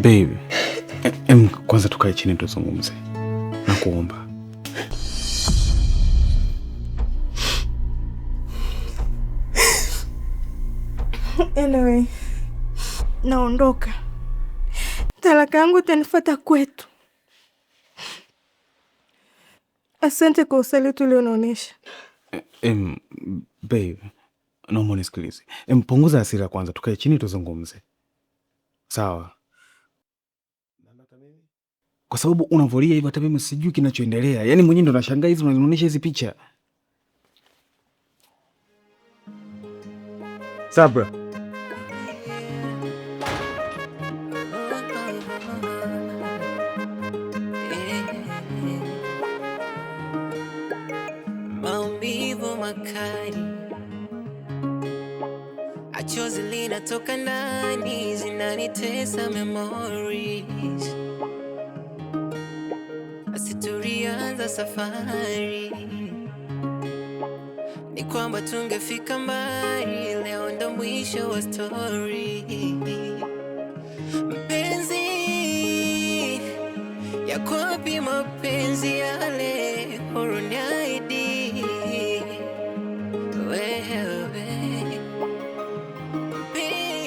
Baby, kwanza tukae chini tuzungumze. Nakuomba. Anyway, naondoka. Talaka yangu itanifuata kwetu. Asante kwa usaliti ulioonyesha. Babe, naomba unisikilize. Punguza hasira kwanza, tukae chini tuzungumze. Sawa? Kwa sababu unavolia hivyo hata mimi sijui kinachoendelea. Yaani mwenyewe ndo nashangaa hizi unanionyesha hizi picha. Sabra. Maumivu makali, achozi linatoka ndani, zinanitesa memories. Asiturianza safari, ni kwamba tungefika mbali, leo ndo mwisho wa story. Mpenzi, yako wapi mapenzi yale uliniahidi? Wewe mpenzi,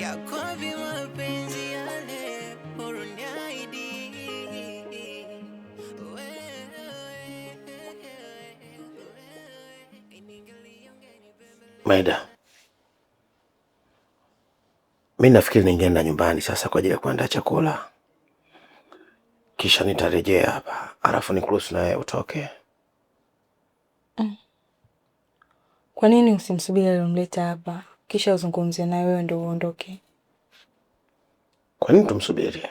yako wapi mapenzi yale uliniahidi? Maida, mimi nafikiri ningeenda nyumbani sasa kwa ajili ya kuandaa chakula, kisha nitarejea hapa, alafu nikuruhusu naye utoke. Kwa nini usimsubiri alomleta hapa kisha uzungumzie naye wewe ndio uondoke? Kwa nini tumsubiri?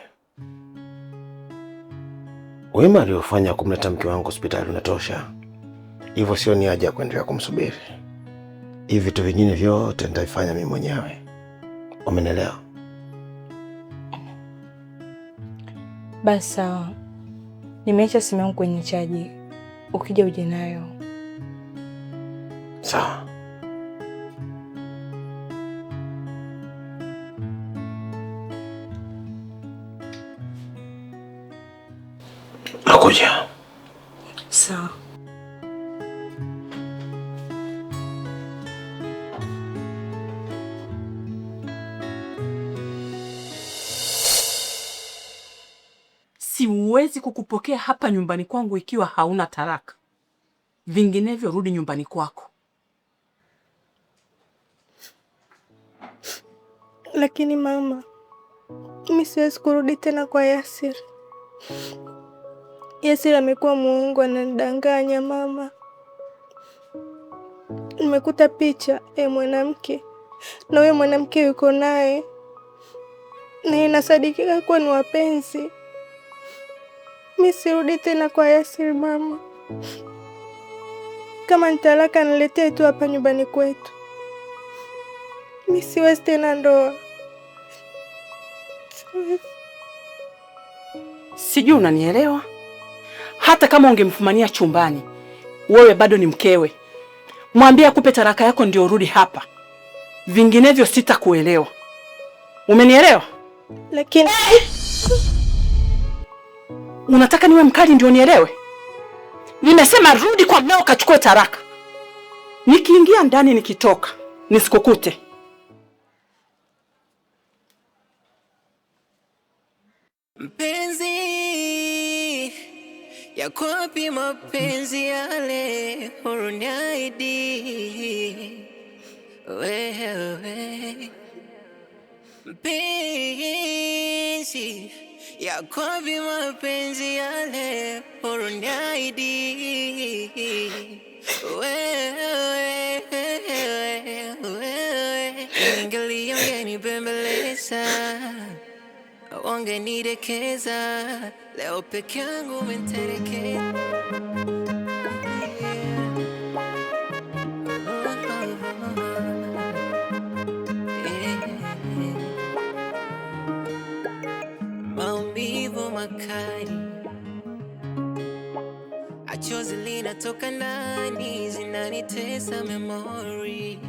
Wema aliofanya kumleta mke wangu hospitali unatosha. Hivyo sio ni haja ya kuendelea kumsubiri. Hivi vitu vingine vyote nitaifanya mimi mwenyewe. Umenielewa? Basi sawa. Nimeacha simu yangu kwenye chaji. Ukija uje nayo. Sawa. Nakuja. Sawa. Siwezi kukupokea hapa nyumbani kwangu ikiwa hauna talaka. Vinginevyo rudi nyumbani kwako. Lakini mama, mimi siwezi kurudi tena kwa Yasir. Yasir amekuwa muongo, ananidanganya mama. Nimekuta picha ya mwanamke na huyo mwanamke yuko naye, na inasadikika kuwa ni wapenzi. Mimi sirudi tena kwa Yasir mama. Kama nitalaka niletee tu hapa nyumbani kwetu. Mimi siwezi tena ndoa. Sijui unanielewa? Hata kama ungemfumania chumbani, wewe bado ni mkewe. Mwambie akupe talaka yako ndio urudi hapa. Vinginevyo sitakuelewa. Umenielewa? Lakini unataka niwe mkali ndio nielewe? Nimesema rudi kwa mmeo kachukue talaka. Nikiingia ndani nikitoka, nisikukute. Mpenzi, yako wapi mapenzi yale uliniahidi? Wewe mpenzi, yako wapi mapenzi yale uliniahidi? Wewe ingalia ungenibembeleza, wangenidekeza, leo peke yangu umenitelekeza. Maumivu makali, achozi linatoka ndani, zinanitesa memories.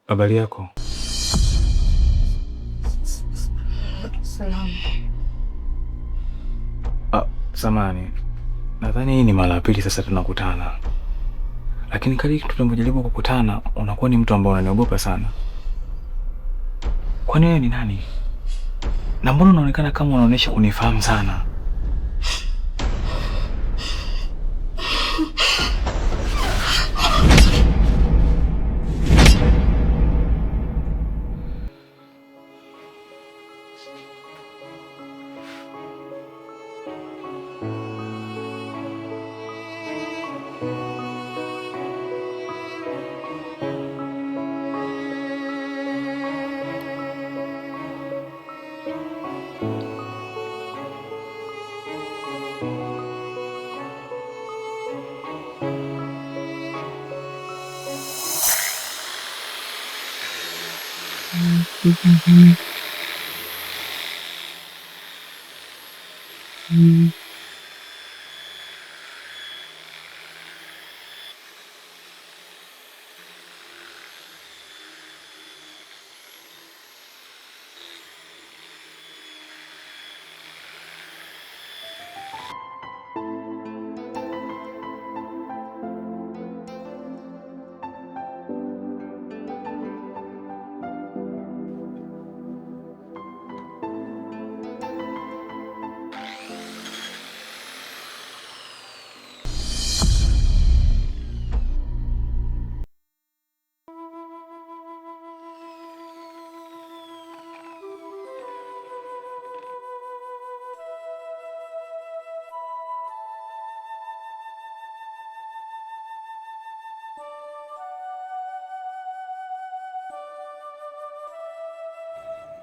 Habari yako? Salamu. Samani, nadhani hii ni mara ya pili sasa tunakutana, lakini kadri tunapojaribu kukutana unakuwa ni mtu ambaye unaniogopa sana. Kwani wewe ni nani? Na mbona unaonekana kama unaonyesha kunifahamu sana?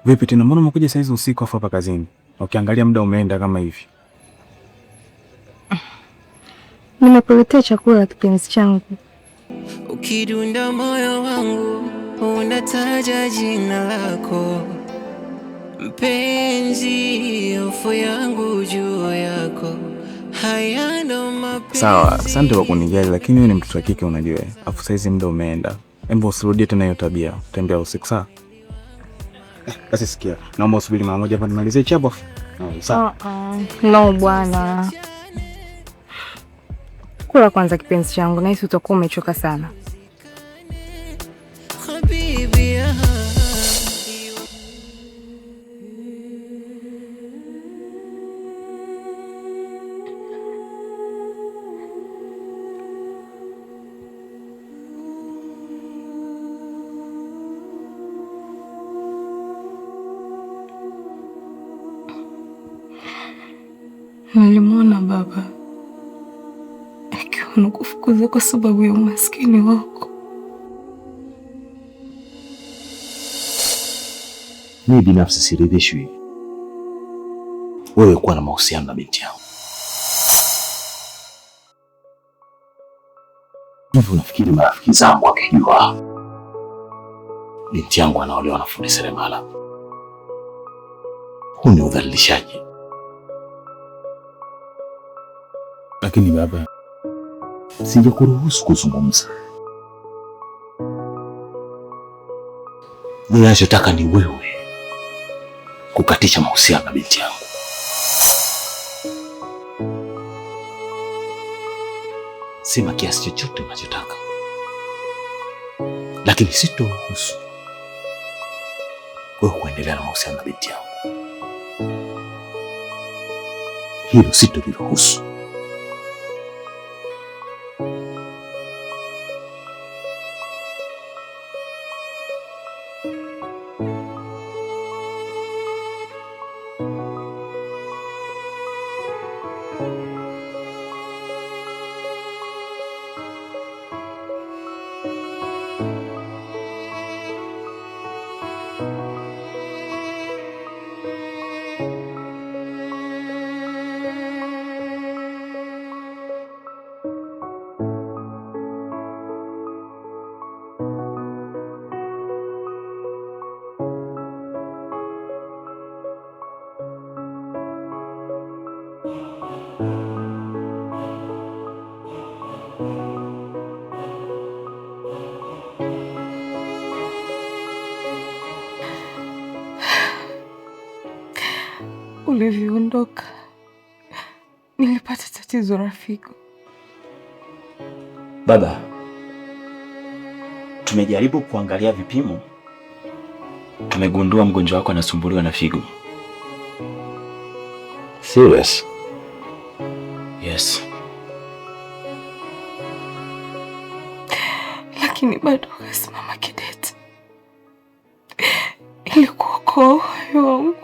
Vipi tena, mbona umekuja saa hizi usiku afu hapa kazini? Ukiangalia muda umeenda kama hivi. Nimekuletea chakula kipenzi changu. Ukidunda moyo wangu unataja jina lako, mpenzi, hofu yangu juu yako. Haya ndo mapenzi. Sawa, asante kwa kunijali, lakini wewe ni mtoto wa kike unajua. Afu saa hizi muda umeenda. Hebu usirudie tena hiyo tabia. Tembea usiku sawa? Basi sikia, naomba usubiri mara moja hapa nimalizie chapo. Sawa. No bwana. Kula kwanza kipenzi changu, nahisi utakuwa umechoka sana. Nilimwona baba akiwa anakufukuza kwa sababu ya umaskini wako. Mimi binafsi siridhishwi wewe kuwa na mahusiano na binti yangu. Hivi unafikiri marafiki zangu wakijua binti yangu anaolewa na fundi seremala, huu ni udhalilishaji? Lakini baba, sijakuruhusu kuzungumza. Ninachotaka ni wewe kukatisha mahusiano na binti yangu. Sema kiasi chochote unachotaka, lakini sitoruhusu wewe kuendelea na mahusiano na binti yangu. Hilo sitoliruhusu. ulivyoondoka nilipata tatizo la figo. Baba, tumejaribu kuangalia vipimo, tumegundua mgonjwa wako anasumbuliwa na figo. Serious? Yes. Lakini bado ukasimama kidete ili kuokoa uhai wangu.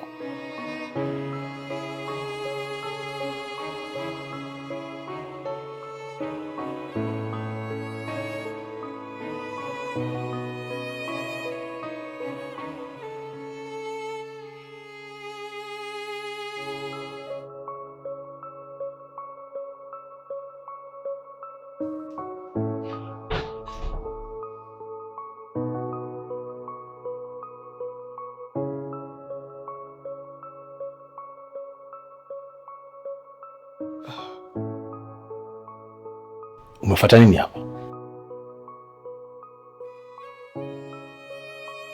Umefuata nini hapa?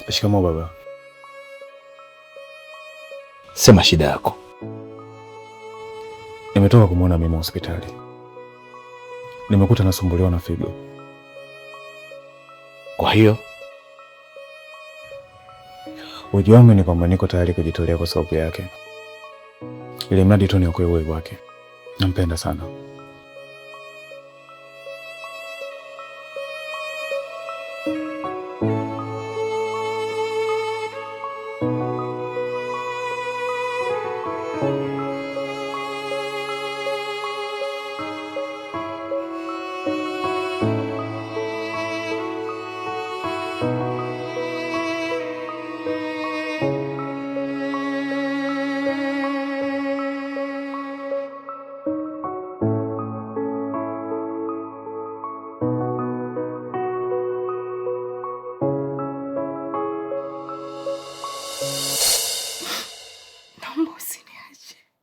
Shikamoo baba. Sema shida yako. Nimetoka kumwona mimi hospitali. Nimekuta nasumbuliwa na figo. Kwa hiyo uji wangu ni kwamba niko tayari kujitolea kwa sababu yake. Ile mradi tu niokoe uhai wake. Nampenda sana.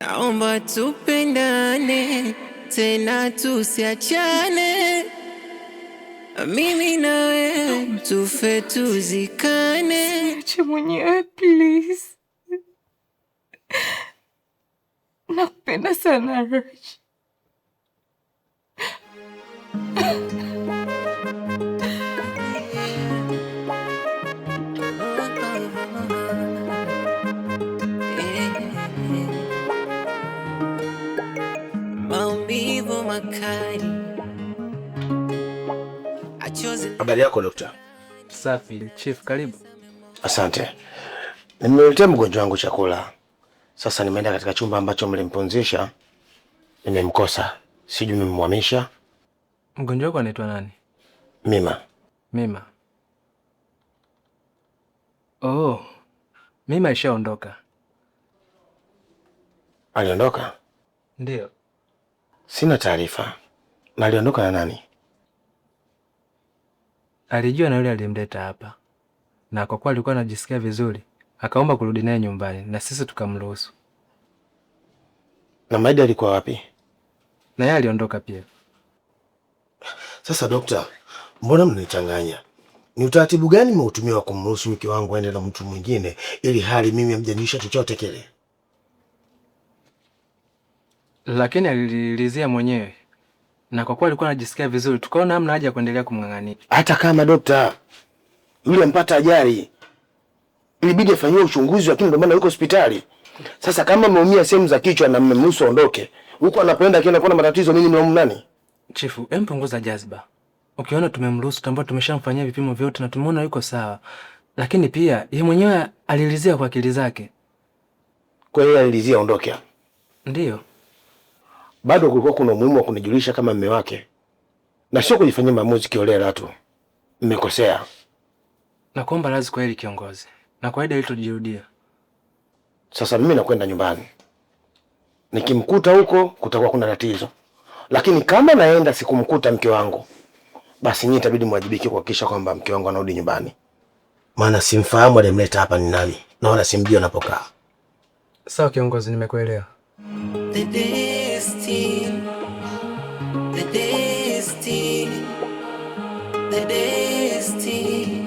Naomba tupendane tena tusiachane, mimi na wewe tufe tuzikane. Niache mwenyewe please. Nakupenda sana Raj. Maumivu makali. Habari yako dokta? Safi, Chief, karibu. Asante. Nimemletea mgonjwa wangu chakula. Sasa nimeenda katika chumba ambacho mlimpunzisha. Nimemkosa. Sijui mmemhamisha. Mgonjwa wako anaitwa nani? Mima. Mima. Oh, Mima ishaondoka. Aliondoka? Ndio. Sina taarifa. Na aliondoka na nani? Alijua na yule aliyemleta hapa. Na kwa kuwa alikuwa anajisikia vizuri, akaomba kurudi naye nyumbani na sisi tukamruhusu. Na Maida alikuwa wapi? Na yeye aliondoka pia. Sasa dokta, mbona mnanichanganya? Ni utaratibu gani mmeutumia wa kumruhusu mke wangu aende na mtu mwingine ili hali mimi hamjanisha chochote kile? Lakini alilizia mwenyewe. Na kwa kuwa alikuwa anajisikia vizuri, tukaona hamna haja kuendelea kumng'ang'ania. Hata kama dokta, yule mpata ajali, ilibidi afanyiwe uchunguzi, lakini ndio maana yuko hospitali. Sasa kama ameumia sehemu za kichwa na mmemruhusu aondoke, huko anapoenda akienda kuona matatizo, mimi ni nani? Chifu, punguza jazba. Ukiona tumemruhusu, tambua tumeshamfanyia vipimo vyote na tumeona yuko sawa. Lakini pia yeye mwenyewe alilizia kwa akili zake. Kwa hiyo alilizia aondoke. Ndio. Bado kulikuwa kuna umuhimu wa kunijulisha kama mume wake. Na sio kujifanyia maamuzi kiolela tu. Mmekosea. Nakuomba radhi kwa hili kiongozi. Na kwa hili litojirudia. Sasa mimi nakwenda nyumbani. Nikimkuta huko kutakuwa kuna tatizo. Lakini kama naenda sikumkuta mke wangu, basi nyinyi itabidi mwajibike kuhakikisha kwamba mke wangu anarudi nyumbani. Maana simfahamu aliyemleta hapa ni nani, na wala simjui anapokaa. Sawa kiongozi, nimekuelewa. The destiny, the destiny, the destiny,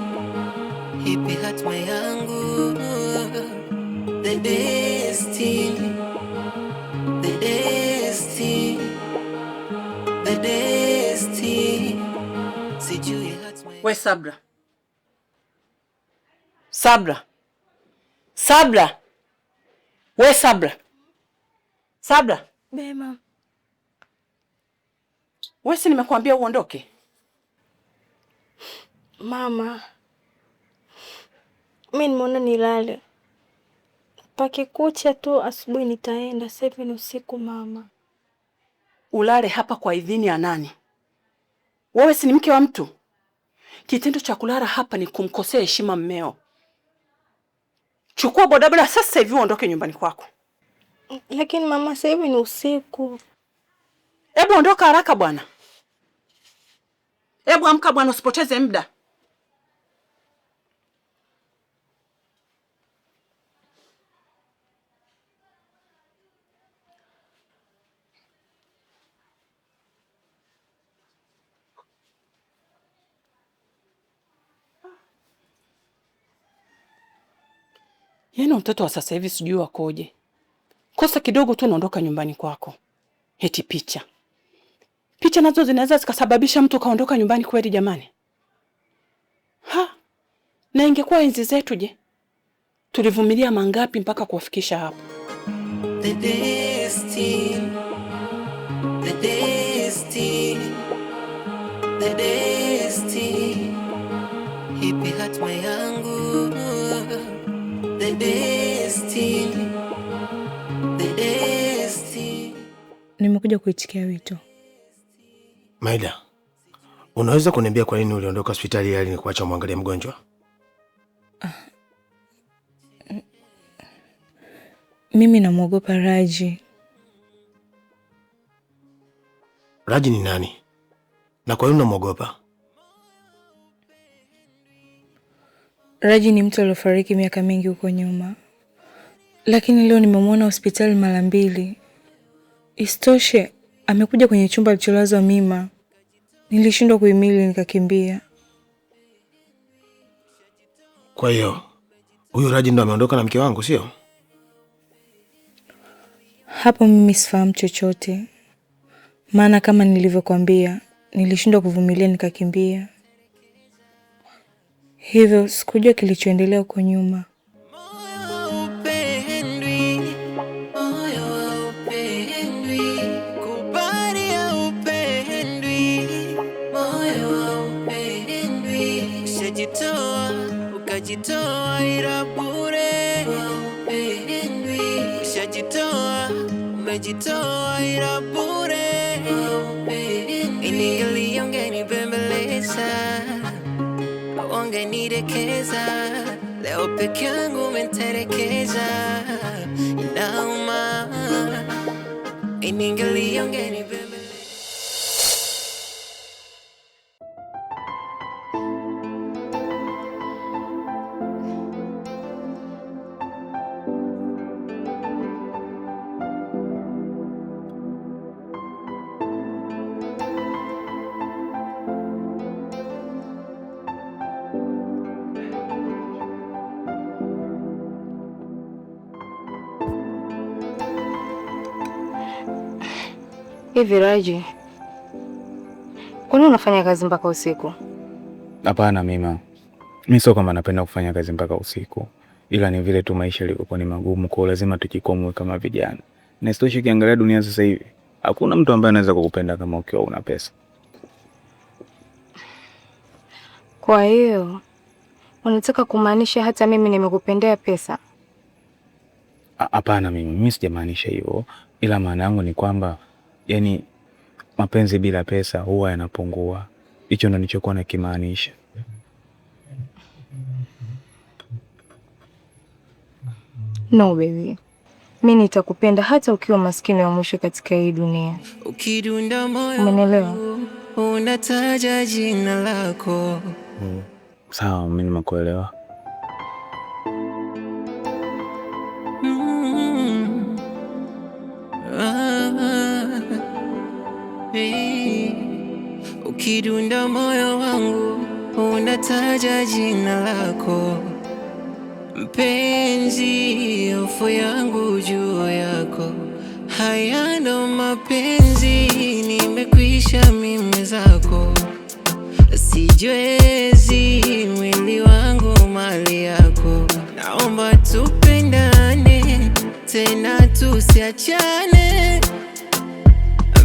hipi hatma yangu, the destiny. We Sabra. Sabra. Sabra. We Sabra. Sabra. Bema. We si nimekuambia uondoke? Mama, mimi nimeona nilale. Pakikucha tu asubuhi nitaenda. Sasa hivi ni usiku mama. Ulale hapa kwa idhini ya nani? Wewe si ni mke wa mtu? Kitendo cha kulala hapa ni kumkosea heshima mmeo. Chukua bodaboda sasa hivi uondoke nyumbani kwako. Lakini mama, sasa hivi ni usiku. Hebu ondoka haraka bwana. Hebu amka bwana, usipoteze muda. Yena mtoto wa sasa hivi sijui wakoje. Kosa kidogo tu naondoka nyumbani kwako. Heti picha. Picha nazo zinaweza zikasababisha mtu kaondoka nyumbani kweli jamani. Na ingekuwa enzi zetu je? Tulivumilia mangapi mpaka kuwafikisha hapa? The destiny. The destiny. The destiny. Hipi hatma yangu. The destiny. The destiny. Nimekuja kuitikia wito. Maida, unaweza kuniambia kwa nini uliondoka hospitali ili nikuacha muangalie mgonjwa? Mimi namuogopa Raji. Raji ni nani? Na kwa nini unamuogopa? Raji ni mtu aliyefariki miaka mingi huko nyuma. Lakini leo nimemwona hospitali mara 2. Isitoshe, amekuja kwenye chumba alicholazwa Mima. Nilishindwa kuhimili nikakimbia. Kwa hiyo, huyu Raji ndo ameondoka na mke wangu, sio? Hapo mimi sifahamu chochote. Maana kama nilivyokuambia, nilishindwa kuvumilia nikakimbia. Hivyo sikujua kilichoendelea huko nyuma. Ukajitoa ila bure. Ushajitoa, umejitoa ila bure. Ingali ungenibembeleza, ungenidekeza. Leo peke yangu umenitelekeza. Inauma. Ingali ungenibembeleza. Hivi Raji, kwa nini unafanya kazi mpaka usiku? Hapana Mima. Mimi sio kama napenda kufanya kazi mpaka usiku. Ila ni vile tu maisha yalikuwa ni magumu, kwa lazima tujikomwe kama vijana. Na isitoshe kiangalia dunia sasa hivi, hakuna mtu ambaye anaweza kukupenda kama ukiwa una pesa. Kwa hiyo, unataka kumaanisha hata mimi nimekupendea pesa? Hapana mimi sijamaanisha hivyo. Ila maana yangu ni kwamba yani mapenzi bila pesa huwa yanapungua. Hicho ndo nilichokuwa nakimaanisha. No baby. Mimi nitakupenda hata ukiwa maskini wa mwisho katika hii dunia. Ukidunda moyo. Umenielewa? Unataja jina lako. Sawa, mimi nimekuelewa. Ukidunda moyo wangu unataja jina lako. Mpenzi, hofu yangu juu yako. Haya ndo mapenzi, nimekwisha mimi zako. Sijiwezi tena tusiachane,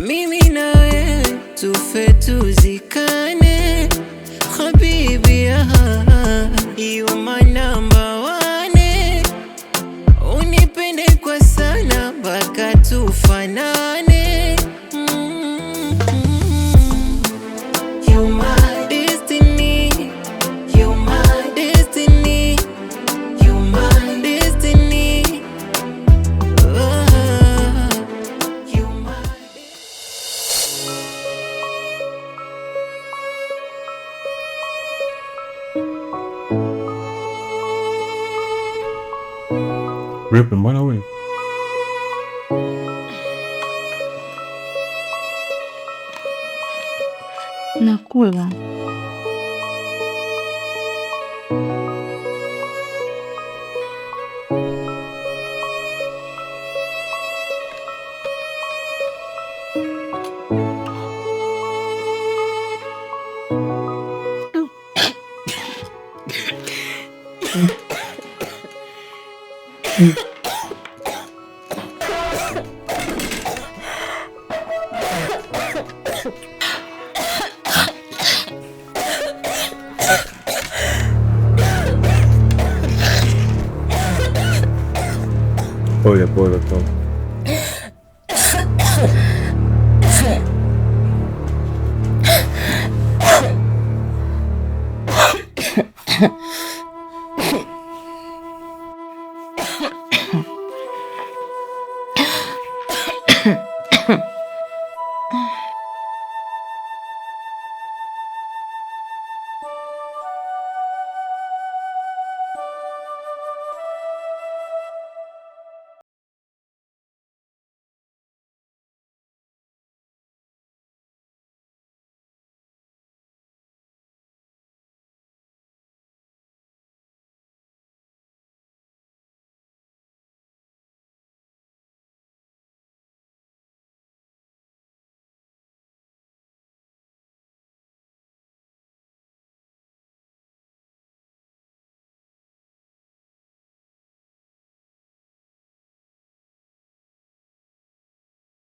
mimi na wewe tufe tuzikane. Habibi, you my number one, unipende kwa sana mpaka tufanane. You my destiny, you my destiny, you my destiny, you my Vipi, mbona wewe? Nakula. Pole pole tu.